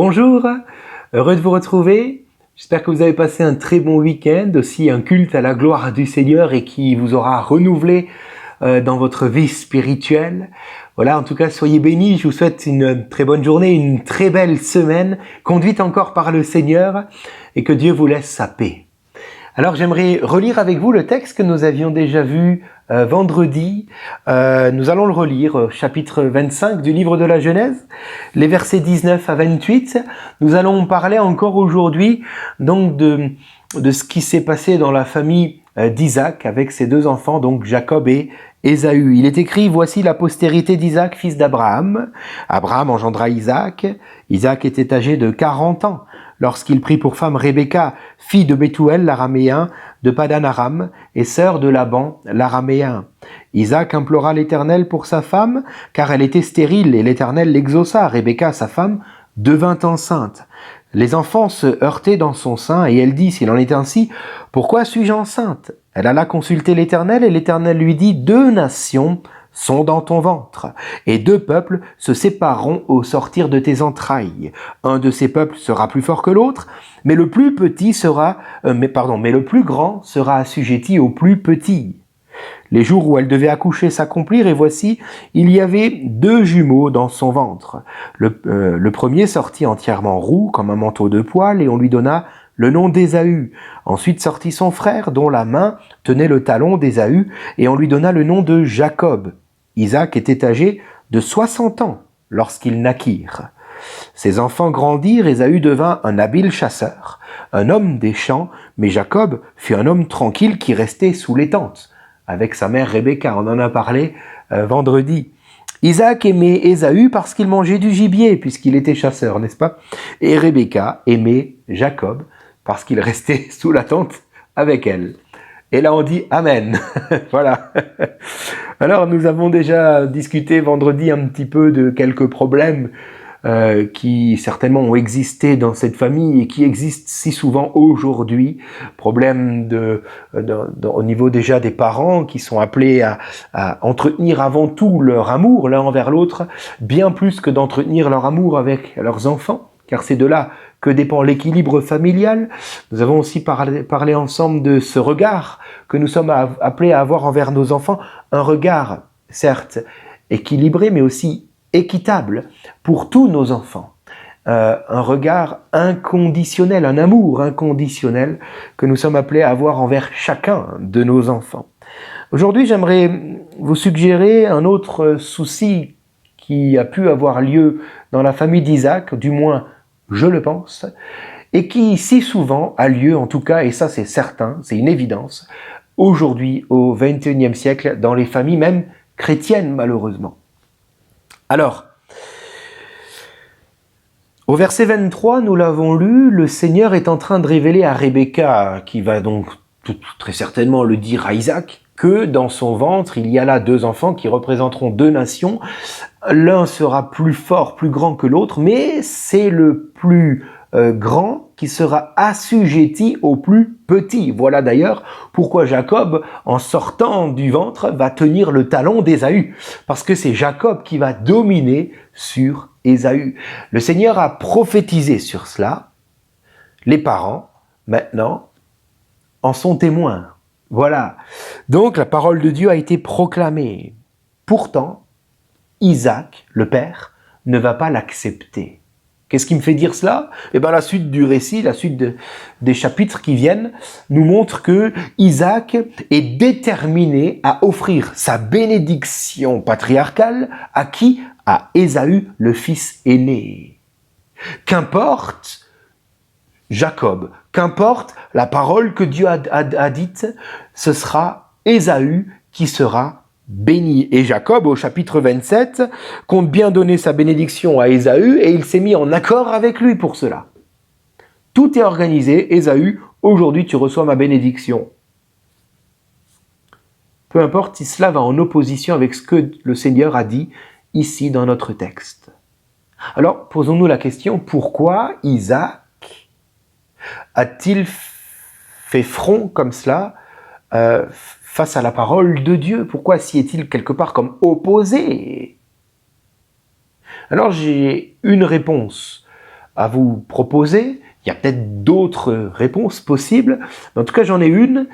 Bonjour, heureux de vous retrouver. J'espère que vous avez passé un très bon week-end, aussi un culte à la gloire du Seigneur et qui vous aura renouvelé dans votre vie spirituelle. Voilà, en tout cas, soyez bénis. Je vous souhaite une très bonne journée, une très belle semaine, conduite encore par le Seigneur et que Dieu vous laisse sa paix. Alors j'aimerais relire avec vous le texte que nous avions déjà vu vendredi. Nous allons le relire, chapitre 25 du livre de la Genèse, les versets 19 à 28. Nous allons parler encore aujourd'hui donc de ce qui s'est passé dans la famille d'Isaac avec ses deux enfants, donc Jacob et Ésaü. Il est écrit, voici la postérité d'Isaac, fils d'Abraham. Abraham engendra Isaac. Isaac était âgé de 40 ans lorsqu'il prit pour femme Rebecca, fille de Bethuel l'araméen, de Padan Aram, et sœur de Laban l'araméen. Isaac implora l'Éternel pour sa femme, car elle était stérile, et l'Éternel l'exauça. Rebecca, sa femme, devint enceinte. Les enfants se heurtaient dans son sein, et elle dit, s'il en est ainsi, pourquoi suis-je enceinte? Elle alla consulter l'Éternel, et l'Éternel lui dit, 2 nations sont dans ton ventre, et 2 peuples se sépareront au sortir de tes entrailles. Un de ces peuples sera plus fort que l'autre, mais le plus grand sera assujetti au plus petit. Les jours où elle devait accoucher s'accomplirent, et voici, il y avait 2 jumeaux dans son ventre. Le premier sortit entièrement roux, comme un manteau de poil, et on lui donna le nom d'Ésaü. Ensuite sortit son frère, dont la main tenait le talon d'Ésaü, et on lui donna le nom de Jacob. Isaac était âgé de 60 ans lorsqu'ils naquirent. Ses enfants grandirent, Ésaü devint un habile chasseur, un homme des champs, mais Jacob fut un homme tranquille qui restait sous les tentes, avec sa mère Rebecca, on en a parlé vendredi. Isaac aimait Ésaü parce qu'il mangeait du gibier, puisqu'il était chasseur, n'est-ce pas? Et Rebecca aimait Jacob parce qu'il restait sous la tente avec elle. Et là on dit Amen. Voilà. Alors nous avons déjà discuté vendredi un petit peu de quelques problèmes qui certainement ont existé dans cette famille et qui existent si souvent aujourd'hui. Problème au niveau déjà des parents qui sont appelés à entretenir avant tout leur amour l'un envers l'autre, bien plus que d'entretenir leur amour avec leurs enfants, car c'est de là que dépend l'équilibre familial. Nous avons aussi parlé ensemble de ce regard que nous sommes appelés à avoir envers nos enfants, un regard certes équilibré mais aussi équitable pour tous nos enfants. Un regard inconditionnel, un amour inconditionnel que nous sommes appelés à avoir envers chacun de nos enfants. Aujourd'hui, j'aimerais vous suggérer un autre souci qui a pu avoir lieu dans la famille d'Isaac, du moins je le pense, et qui si souvent a lieu, en tout cas, et ça c'est certain, c'est une évidence, aujourd'hui au XXIe siècle, dans les familles même chrétiennes malheureusement. Alors, au verset 23, nous l'avons lu, le Seigneur est en train de révéler à Rebecca, qui va donc très certainement le dire à Isaac, que dans son ventre, il y a là 2 enfants qui représenteront 2 nations. L'un sera plus fort, plus grand que l'autre, mais c'est le plus grand qui sera assujetti au plus petit. Voilà d'ailleurs pourquoi Jacob, en sortant du ventre, va tenir le talon d'Ésaü, parce que c'est Jacob qui va dominer sur Ésaü. Le Seigneur a prophétisé sur cela. Les parents, maintenant, en sont témoins. Voilà. Donc la parole de Dieu a été proclamée. Pourtant, Isaac, le père, ne va pas l'accepter. Qu'est-ce qui me fait dire cela? Eh bien, la suite du récit, la suite des chapitres qui viennent, nous montre que Isaac est déterminé à offrir sa bénédiction patriarcale à qui? À Ésaü, le fils aîné. Qu'importe Jacob, qu'importe la parole que Dieu a dite, ce sera Ésaü qui sera béni. Et Jacob, au chapitre 27, compte bien donner sa bénédiction à Ésaü et il s'est mis en accord avec lui pour cela. Tout est organisé. Ésaü, aujourd'hui tu reçois ma bénédiction. Peu importe si cela va en opposition avec ce que le Seigneur a dit ici dans notre texte. Alors, posons-nous la question, pourquoi Isaac a-t-il fait front comme cela face à la parole de Dieu? Pourquoi s'y est-il quelque part comme opposé? Alors j'ai une réponse à vous proposer. Il y a peut-être d'autres réponses possibles, mais en tout cas j'en ai une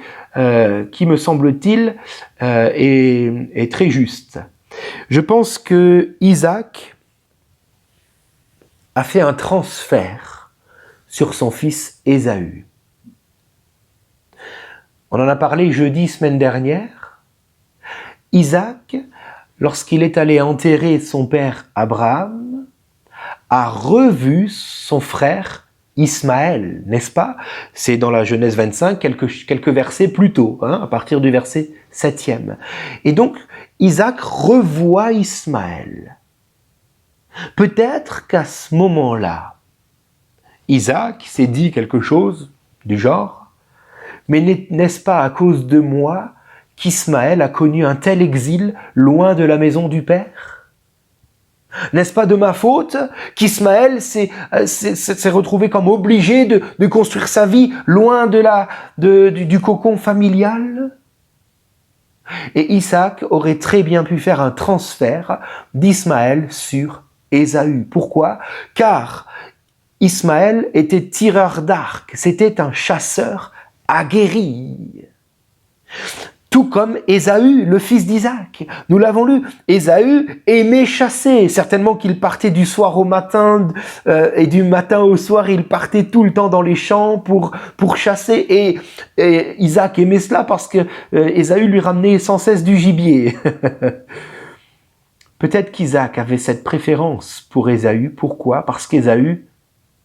qui me semble-t-il est très juste. Je pense que Isaac a fait un transfert sur son fils Ésaü. On en a parlé jeudi, semaine dernière. Isaac, lorsqu'il est allé enterrer son père Abraham, a revu son frère Ismaël, n'est-ce pas? C'est dans la Genèse 25, quelques versets plus tôt, à partir du verset 7e. Et donc, Isaac revoit Ismaël. Peut-être qu'à ce moment-là, Isaac s'est dit quelque chose du genre, mais n'est-ce pas à cause de moi qu'Ismaël a connu un tel exil loin de la maison du Père? N'est-ce pas de ma faute qu'Ismaël s'est retrouvé comme obligé de construire sa vie loin du cocon familial? Et Isaac aurait très bien pu faire un transfert d'Ismaël sur Ésaü. Pourquoi? Car Ismaël était tireur d'arc, c'était un chasseur aguerri. Tout comme Ésaü, le fils d'Isaac. Nous l'avons lu. Ésaü aimait chasser. Certainement qu'il partait du soir au matin et du matin au soir, il partait tout le temps dans les champs pour chasser. Et Isaac aimait cela parce que Ésaü lui ramenait sans cesse du gibier. Peut-être qu'Isaac avait cette préférence pour Ésaü. Pourquoi? Parce qu'Ésaü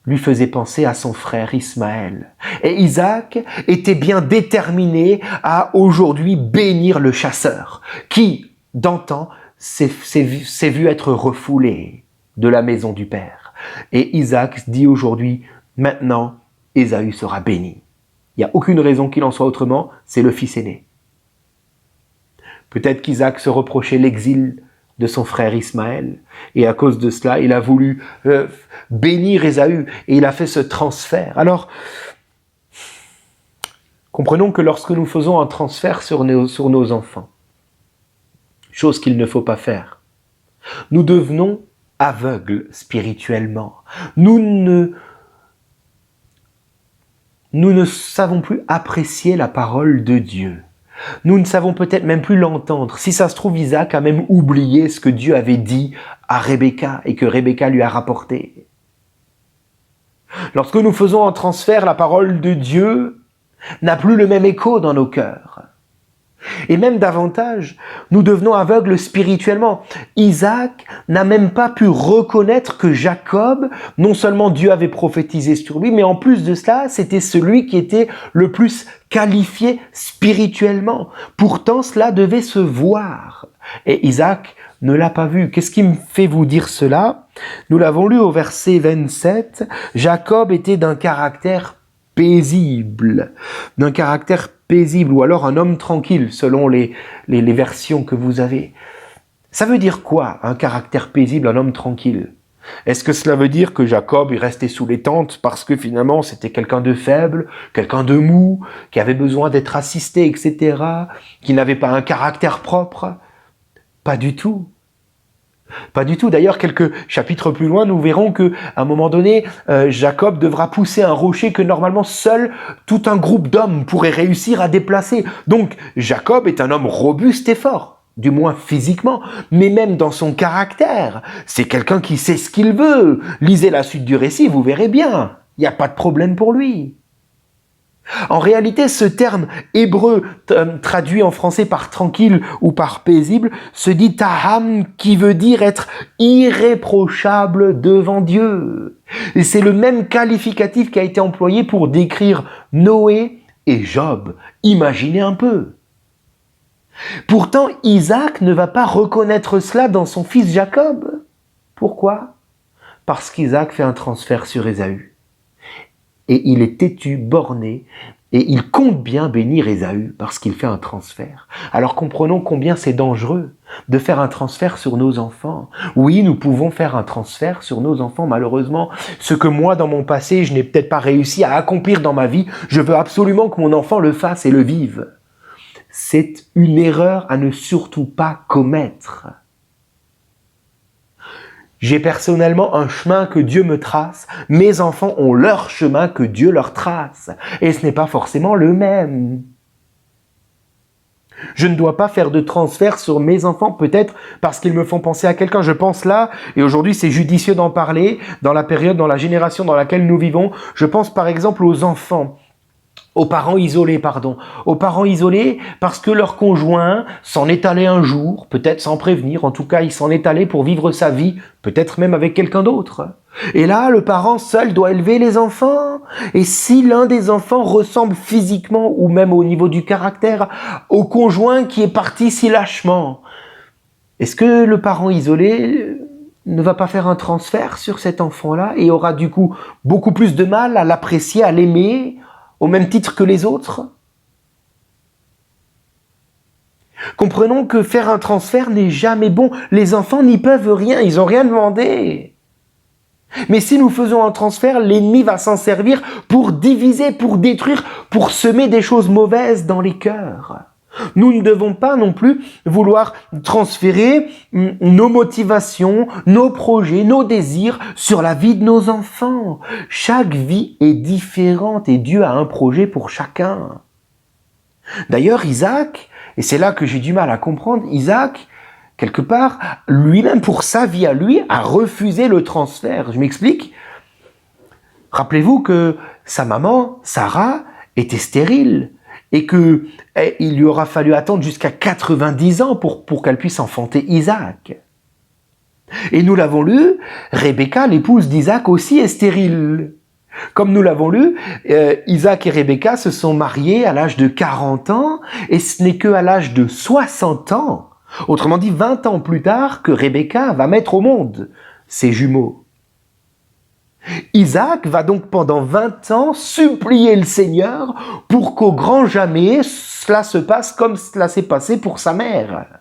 lui faisait penser à son frère Ismaël. Et Isaac était bien déterminé à aujourd'hui bénir le chasseur, qui, d'antan, s'est vu être refoulé de la maison du père. Et Isaac dit aujourd'hui, maintenant, Ésaü sera béni. Il n'y a aucune raison qu'il en soit autrement, c'est le fils aîné. Peut-être qu'Isaac se reprochait l'exil de son frère Ismaël. Et à cause de cela, il a voulu bénir Ésaü et il a fait ce transfert. Alors, comprenons que lorsque nous faisons un transfert sur nos enfants, chose qu'il ne faut pas faire, nous devenons aveugles spirituellement. Nous ne savons plus apprécier la parole de Dieu. Nous ne savons peut-être même plus l'entendre. Si ça se trouve, Isaac a même oublié ce que Dieu avait dit à Rebecca et que Rebecca lui a rapporté. Lorsque nous faisons un transfert, la parole de Dieu n'a plus le même écho dans nos cœurs. Et même davantage, nous devenons aveugles spirituellement. Isaac n'a même pas pu reconnaître que Jacob, non seulement Dieu avait prophétisé sur lui, mais en plus de cela, c'était celui qui était le plus qualifié spirituellement. Pourtant, cela devait se voir. Et Isaac ne l'a pas vu. Qu'est-ce qui me fait vous dire cela? Nous l'avons lu au verset 27. Jacob était d'un caractère paisible, ou alors un homme tranquille, selon les versions que vous avez. Ça veut dire quoi, un caractère paisible, un homme tranquille? Est-ce que cela veut dire que Jacob est resté sous les tentes parce que finalement c'était quelqu'un de faible, quelqu'un de mou, qui avait besoin d'être assisté, etc., qui n'avait pas un caractère propre? Pas du tout. Pas du tout. D'ailleurs, quelques chapitres plus loin, nous verrons que, à un moment donné, Jacob devra pousser un rocher que normalement seul tout un groupe d'hommes pourrait réussir à déplacer. Donc, Jacob est un homme robuste et fort, du moins physiquement, mais même dans son caractère. C'est quelqu'un qui sait ce qu'il veut. Lisez la suite du récit, vous verrez bien. Il n'y a pas de problème pour lui. En réalité, ce terme hébreu traduit en français par tranquille ou par paisible se dit taham, qui veut dire être irréprochable devant Dieu. Et c'est le même qualificatif qui a été employé pour décrire Noé et Job. Imaginez un peu. Pourtant, Isaac ne va pas reconnaître cela dans son fils Jacob. Pourquoi? Parce qu'Isaac fait un transfert sur Ésaü. Et il est têtu, borné, et il compte bien bénir Ésaü parce qu'il fait un transfert. Alors comprenons combien c'est dangereux de faire un transfert sur nos enfants. Oui, nous pouvons faire un transfert sur nos enfants, malheureusement. Ce que moi, dans mon passé, je n'ai peut-être pas réussi à accomplir dans ma vie, je veux absolument que mon enfant le fasse et le vive. C'est une erreur à ne surtout pas commettre. J'ai personnellement un chemin que Dieu me trace. Mes enfants ont leur chemin que Dieu leur trace. Et ce n'est pas forcément le même. Je ne dois pas faire de transfert sur mes enfants, peut-être parce qu'ils me font penser à quelqu'un. Je pense là, et aujourd'hui c'est judicieux d'en parler, dans la période, dans la génération dans laquelle nous vivons. Je pense par exemple aux enfants. Aux parents isolés, aux parents isolés parce que leur conjoint s'en est allé un jour, peut-être sans prévenir, en tout cas il s'en est allé pour vivre sa vie, peut-être même avec quelqu'un d'autre. Et là, le parent seul doit élever les enfants. Et si l'un des enfants ressemble physiquement ou même au niveau du caractère au conjoint qui est parti si lâchement, est-ce que le parent isolé ne va pas faire un transfert sur cet enfant-là et aura du coup beaucoup plus de mal à l'apprécier, à l'aimer, au même titre que les autres? Comprenons que faire un transfert n'est jamais bon. Les enfants n'y peuvent rien, ils n'ont rien demandé. Mais si nous faisons un transfert, l'ennemi va s'en servir pour diviser, pour détruire, pour semer des choses mauvaises dans les cœurs. Nous ne devons pas non plus vouloir transférer nos motivations, nos projets, nos désirs sur la vie de nos enfants. Chaque vie est différente et Dieu a un projet pour chacun. D'ailleurs, Isaac, et c'est là que j'ai du mal à comprendre, Isaac, quelque part, lui-même pour sa vie à lui, a refusé le transfert. Je m'explique. Rappelez-vous que sa maman, Sarah, était stérile et que il lui aura fallu attendre jusqu'à 90 ans pour qu'elle puisse enfanter Isaac. Et nous l'avons lu, Rebecca, l'épouse d'Isaac, aussi est stérile. Comme nous l'avons lu, Isaac et Rebecca se sont mariés à l'âge de 40 ans et ce n'est qu'à l'âge de 60 ans, autrement dit 20 ans plus tard, que Rebecca va mettre au monde ses jumeaux. Isaac va donc pendant 20 ans supplier le Seigneur pour qu'au grand jamais cela se passe comme cela s'est passé pour sa mère.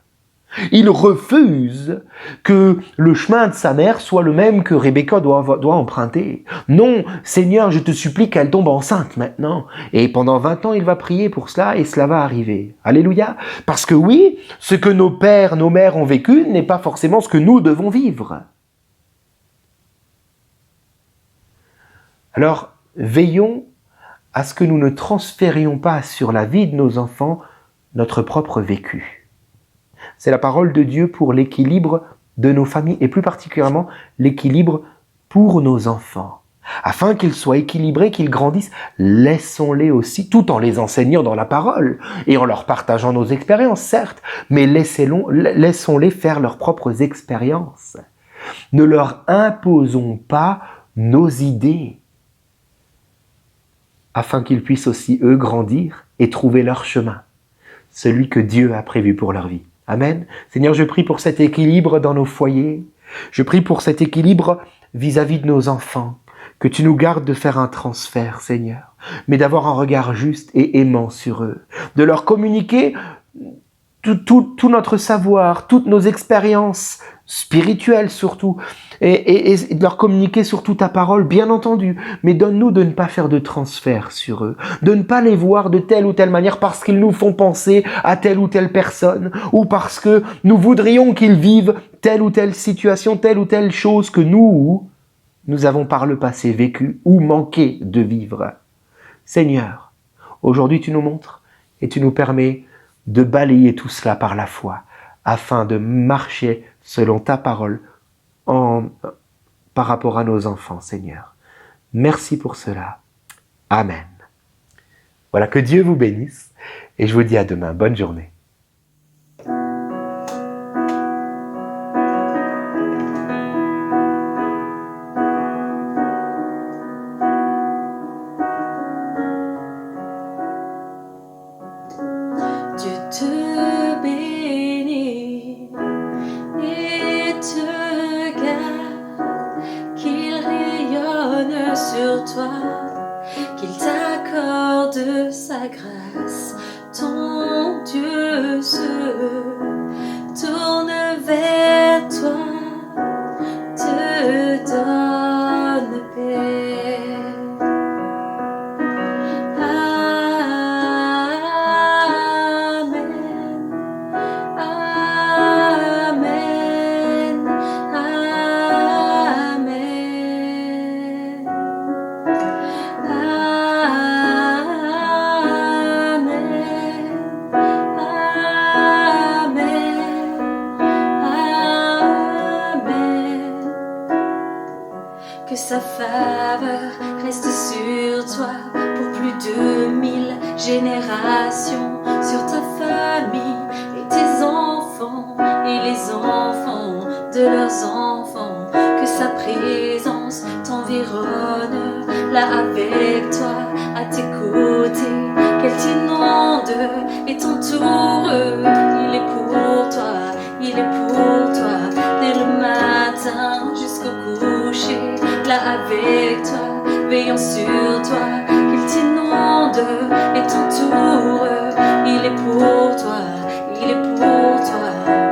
Il refuse que le chemin de sa mère soit le même que Rebecca doit emprunter. Non, Seigneur, je te supplie qu'elle tombe enceinte maintenant. Et pendant 20 ans, il va prier pour cela et cela va arriver. Alléluia. Parce que oui, ce que nos pères, nos mères ont vécu n'est pas forcément ce que nous devons vivre. Alors, veillons à ce que nous ne transférions pas sur la vie de nos enfants notre propre vécu. C'est la parole de Dieu pour l'équilibre de nos familles et plus particulièrement l'équilibre pour nos enfants. Afin qu'ils soient équilibrés, qu'ils grandissent, laissons-les aussi, tout en les enseignant dans la parole et en leur partageant nos expériences, certes, mais laissons-les faire leurs propres expériences. Ne leur imposons pas nos idées, afin qu'ils puissent aussi, eux, grandir et trouver leur chemin, celui que Dieu a prévu pour leur vie. Amen. Seigneur, je prie pour cet équilibre dans nos foyers. Je prie pour cet équilibre vis-à-vis de nos enfants. Que tu nous gardes de faire un transfert, Seigneur, mais d'avoir un regard juste et aimant sur eux. De leur communiquer tout notre savoir, toutes nos expériences spirituelles surtout, et de leur communiquer surtout ta parole, bien entendu, mais donne-nous de ne pas faire de transfert sur eux, de ne pas les voir de telle ou telle manière parce qu'ils nous font penser à telle ou telle personne, ou parce que nous voudrions qu'ils vivent telle ou telle situation, telle ou telle chose que nous avons par le passé vécu ou manqué de vivre. Seigneur, aujourd'hui tu nous montres et tu nous permets de balayer tout cela par la foi, afin de marcher selon ta parole par rapport à nos enfants, Seigneur. Merci pour cela. Amen. Voilà, que Dieu vous bénisse, et je vous dis à demain. Bonne journée. Dieu te bénit et te garde, qu'il rayonne sur toi, qu'il t'accorde sa grâce. Ton Dieu se tourne vers toi, te donne paix. Amen, sa faveur reste sur toi pour plus de 1000 générations, sur ta famille et tes enfants et les enfants de leurs enfants. Que sa présence t'environne, là avec toi, à tes côtés, qu'elle t'inonde et t'entoure. Il est pour toi, il est pour toi, dès le matin jusqu'au coucher, là avec toi, veillant sur toi, qu'il t'inonde et t'entoure. Il est pour toi, il est pour toi.